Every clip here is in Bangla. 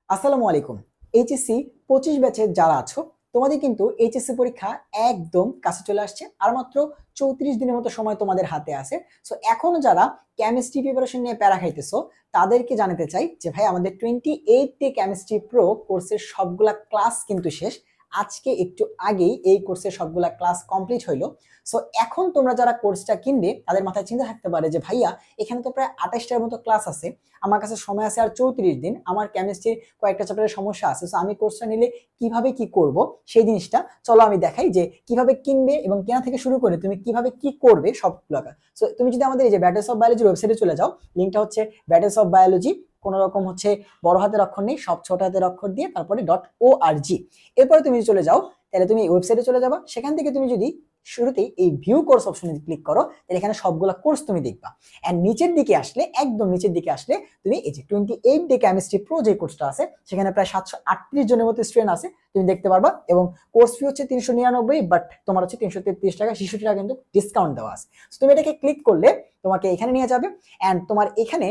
আসসালামু আলাইকুম। এইচএসসি 25 ব্যাচের যারা আছো তোমাদের কিন্তু এইচএসসি পরীক্ষা একদম কাছে চলে আসছে। আর মাত্র 34 দিনের মতো সময় তোমাদের হাতে আছে। সো এখনো যারা কেমিস্ট্রি প্রিপারেশন নিয়ে প্যারা খাইতেছো তাদেরকে জানাতে চাই যে ভাই আমাদের 28 ডে কেমিস্ট্রি প্রো কোর্সের সবগুলা ক্লাস কিন্তু শেষ। আজকে একটু আগেই এই কোর্সের সবগুলা ক্লাস কমপ্লিট হইলো। সো এখন তোমরা যারা কোর্সটা কিনবে তাদের মাথায় চিন্তা থাকতে পারে যে ভাইয়া এখানে তো প্রায় 28টার মতো ক্লাস আছে, আমার কাছে সময় আছে আর 34 দিন, আমার কেমিস্ট্রির কয়েকটা চ্যাপ্টারের সমস্যা আছে, সো আমি কোর্সটা নিলে কিভাবে কি করব সেই জিনিসটা চলো আমি দেখাই যে কিভাবে কিনবে এবং কেনা থেকে শুরু করে তুমি কিভাবে কি করবে সবগুলো। সো তুমি যদি আমাদের এই যে ব্যাটেলস অফ বায়োলজির ওয়েবসাইটে চলে যাও, লিঙ্কটা হচ্ছে ব্যাটেলস অফ বায়োলজি, কোনো রকম হচ্ছে বড় হাতের অক্ষর নেই, সব ছোট হাতের অক্ষর দিয়ে তারপরে .org। এরপরে তুমি চলে যাও, তাহলে তুমি ওয়েবসাইটে চলে যাবা। সেখান থেকে তুমি যদি শুরুতেই এই ভিউ কোর্স অপশনে ক্লিক করো তাহলে এখানে সবগুলা কোর্স তুমি দেখবা। এন্ড নিচের দিকে আসলে, একদম নিচের দিকে আসলে তুমি এই যে 28 ডে কেমিস্ট্রি প্রো যে কোর্সটা আছে সেখানে প্রায় 738 জনের মতো স্টুডেন্ট আছে তুমি দেখতে পারবা। এবং কোর্স ফি হচ্ছে 399, বাট তোমার হচ্ছে 333 টাকা, 66 টাকা কিন্তু ডিসকাউন্ট দেওয়া আছে। তুমি এটাকে ক্লিক করলে তোমাকে এখানে নিয়ে যাবে। এন্ড তোমার এখানে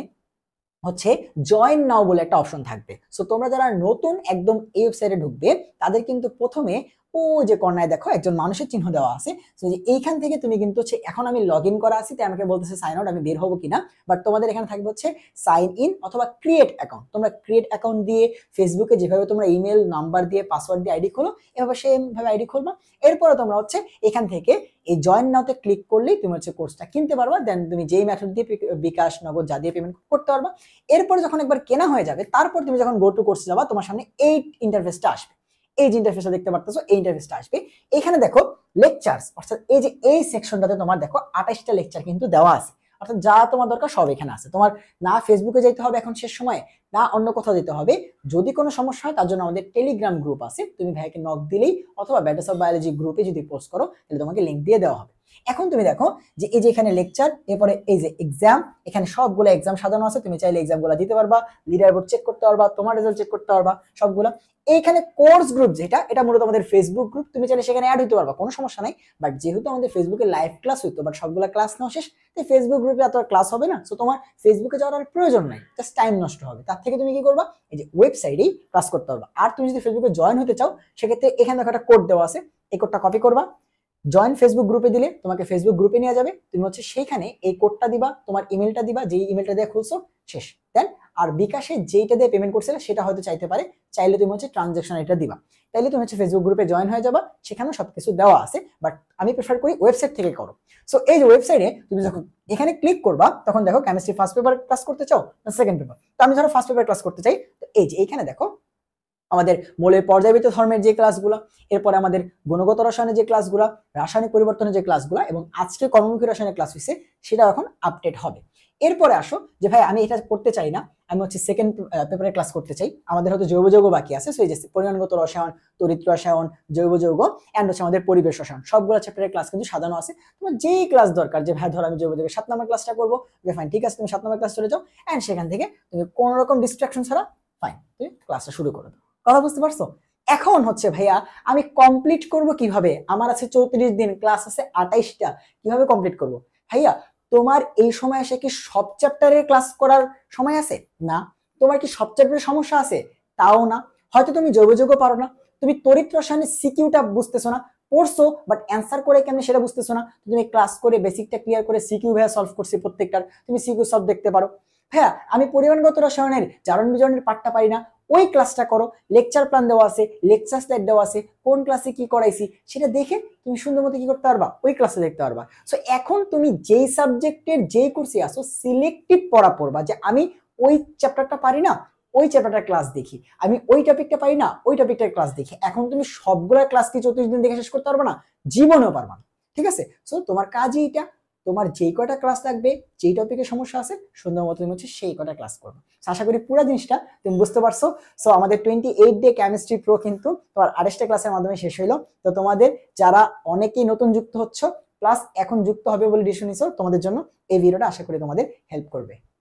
হচ্ছে জয়েন নাও বলে একটা অপশন থাকবে। সো তোমরা যারা নতুন একদম এই ওয়েবসাইটে ঢুকবে তাদের কিন্তু প্রথমে ও যে কর্নায় দেখো একজন মানুষের চিহ্ন দেওয়া আছে। সো যে এইখান থেকে তুমি কিন্তু হচ্ছে, এখন আমি লগ ইন করা আছি তাই আমাকে বলতেছে সাইন আউট, আমি বের হবো কিনা, বাট তোমাদের এখানে থাকবে হচ্ছে সাইন ইন অথবা ক্রিয়েট অ্যাকাউন্ট। তোমরা ক্রিয়েট অ্যাকাউন্ট দিয়ে ফেসবুকে যেভাবে তোমরা ইমেল নাম্বার দিয়ে পাসওয়ার্ড দিয়ে আইডি খোলো এভাবে সেম ভাবে আইডি খুলবা। এরপরে তোমরা হচ্ছে এখান থেকে এই জয়েন নাওতে ক্লিক করলেই তুমি হচ্ছে কোর্সটা কিনতে পারবা। দেন তুমি যেই মেথড দিয়ে বিকাশ, নগদ যা দিয়ে পেমেন্ট করতে পারবা। এরপরে যখন একবার কেনা হয়ে যাবে তারপর তুমি যখন গো টু কোর্সে যাবা তোমার সামনে এই ইন্টারফেসটা আসবে। এই যে ইন্টারফেসটা দেখতে পারতেছো এই ইন্টারফেসটা আসবে। এখানে দেখো লেকচারস, অর্থাৎ এই যে এই সেকশনটাতে তোমার দেখো 28টা লেকচার কিন্তু দেওয়া আছে। অর্থাৎ যা তোমার দরকার সব এখানে আছে। তোমার না ফেসবুকে যেতে হবে এখন শেষ সময়ে, না অন্য কোথাও যেতে হবে। যদি কোনো সমস্যা হয় তার জন্য আমাদের টেলিগ্রাম গ্রুপ আছে, তুমি ভাইকে নক দিলেই অথবা ব্যাটেলস অফ বায়োলজি গ্রুপে যদি পোস্ট করো তাহলে তোমাকে লিঙ্ক দিয়ে দেওয়া হবে। এখন তুমি দেখো যে এই যে এখানে লেকচার, এরপরে এই যে এক্সাম, এখানে সবগুলো এক্সাম সাজানো আছে। তুমি চাইলে এক্সামগুলো দিতে পারবা, লিডার বোর্ড চেক করতে পারবা, তোমার রেজাল্ট চেক করতে পারবা সবগুলো। এইখানে কোর্স গ্রুপ যেটা, এটা মূলত আমাদের ফেসবুক গ্রুপ, তুমি চাইলে সেখানে অ্যাড হতে পারবা, কোনো সমস্যা নাই। বাট যেহেতু আমাদের ফেসবুকে লাইভ ক্লাস হইতো বাট সবগুলো ক্লাস নাও শেষ, তাই ফেসবুক গ্রুপে এত ক্লাস হবে না। সো তোমার ফেসবুকে যাওয়ার আর প্রয়োজন নাই, জাস্ট টাইম নষ্ট হবে। তার থেকে তুমি কি করবা, এই যে ওয়েবসাইটেই ক্লাস করতে পারবা। আর তুমি যদি ফেসবুকে জয়েন হতে চাও সেক্ষেত্রে এখানে দেখো একটা কোড দেওয়া আছে, এই কোডটা কপি করবা, জয়েন ফেসবুক গ্রুপে দিলে তোমাকে ফেসবুক গ্রুপে নিয়ে যাবে। তুমি হচ্ছে সেইখানে এই কোডটা দিবা, তোমার ইমেলটা দিবা, যেই ইমেলটা দিয়ে খুলছো শেষ। দেন আর বিকাশে যেইটা দিয়ে পেমেন্ট করছিলে সেটা হয়তো চাইতে পারে, চাইলে তুমি হচ্ছে ট্রানজাকশন এটা দিবা, তাইলে তুমি হচ্ছে ফেসবুক গ্রুপে জয়েন হয়ে যাবা। সেখানেও সবকিছু দেওয়া আছে, বাট আমি প্রেফার করি ওয়েবসাইট থেকে করো। সো এই যে ওয়েবসাইটে তুমি যখন এখানে ক্লিক করবা তখন দেখো কেমিস্ট্রি ফার্স্ট পেপার ক্লাস করতে চাও না সেকেন্ড পেপার। তো আমি ধরো ফার্স্ট পেপার ক্লাস করতে চাই, তো এই যে এইখানে দেখো আমাদের মৌলের পর্যায়বৃত্ত ধর্মের যে ক্লাসগুলো, এরপরে আমাদের গুণগত রসায়নের যে ক্লাসগুলো, রাসায়নিক পরিবর্তনের যে ক্লাসগুলো এবং আজকে কর্মমুখী রসায়নের ক্লাস হয়েছে সেটা এখন আপডেট হবে। এরপরে আসো যে ভাই আমি এটা করতে চাই না, আমি হচ্ছে সেকেন্ড পেপারে ক্লাস করতে চাই, আমাদের হয়তো জৈব যৌগ বাকি আছে। সো এই যে পরিমাণগত রসায়ন, তড়িৎ রসায়ন, জৈব যৌগ এন্ড হচ্ছে আমাদের পরিবেশ রসায়ন, সবগুলো চ্যাপ্টারের ক্লাস কিন্তু সাজানো আছে। তোমার যেই ক্লাস দরকার, যে ভাই ধরো আমি জৈব যৌগের 7 নম্বর ক্লাসটা করবো, ফাইন ঠিক আছে, তুমি 7 নম্বর ক্লাস চলে যাও এন্ড সেখান থেকে তুমি কোনো রকম ডিস্ট্রাকশন ছাড়া ফাইন তুমি ক্লাসটা শুরু করে দাও। কথা বুঝতে পারছো? এখন হচ্ছে ভাইয়া আমি কমপ্লিট করব কিভাবে, আমার আছে 34 দিন, ক্লাস আছে 28টা, কিভাবে কমপ্লিট করব? ভাইয়া তোমার এই সময় এসে কি সব চ্যাপ্টারের ক্লাস করার সময় আছে? না। তোমার কি সব চ্যাপ্টারের সমস্যা আছে? তাও না। হয়তো তুমি জৈব যৌগ পারো না, তুমি তড়িৎ রসায়নের সিকিউটা বুঝতেছো না, পড়ছো বাট অ্যান্সার করে কেমনে সেটা বুঝতেছো না। তুমি ক্লাস করে বেসিকটা ক্লিয়ার করে সিকিউ ভাইয়া সলভ করছি প্রত্যেকটার, তুমি সিকিউ সলভ দেখতে পারো। হ্যাঁ আমি পরিমাণগত রসায়নের জারণ বিজারণের পাঠটা পারি না, ওই ক্লাসটা করো, লেকচার প্ল্যান দেওয়া আছে, লেকচার স্লাইড দেওয়া আছে, কোন ক্লাসে কি করাইছি সেটা দেখে তুমি সুন্দর মতো কি করতে পারবা, ওই ক্লাসে দেখতে পারবা। সো এখন তুমি যেই সাবজেক্টের যেই কোর্সে আসো সিলেক্টিভ পড়া পড়বা, যে আমি ওই চ্যাপ্টারটা পারি না ওই চ্যাপ্টারটার ক্লাস দেখি, আমি ওই টপিকটা পারি না ওই টপিকটার ক্লাস দেখি। এখন তুমি সবগুলা ক্লাস কি 34 দিন দেখে শেষ করতে পারবে না? জীবনেও পারবা না। ঠিক আছে? সো তোমার কাজই এটা, তোমার যেই কয়টা ক্লাস লাগবে, যেই টপিকের সমস্যা আছে সুন্দর মতো তুমি হচ্ছে সেই কয়টা ক্লাস করবে। আশা করি পুরো জিনিসটা তুমি বুঝতে পারছো। সো আমাদের 28 ডে কেমিস্ট্রি প্রো কিন্তু তোমার 28টা ক্লাসের মাধ্যমে শেষ হইলো। তো তোমাদের যারা অনেকেই নতুন যুক্ত হচ্ছ প্লাস এখন যুক্ত হবে বলে ডিসিশন নিছো, তোমাদের জন্য এই ভিডিওটা আশা করি তোমাদের হেল্প করবে।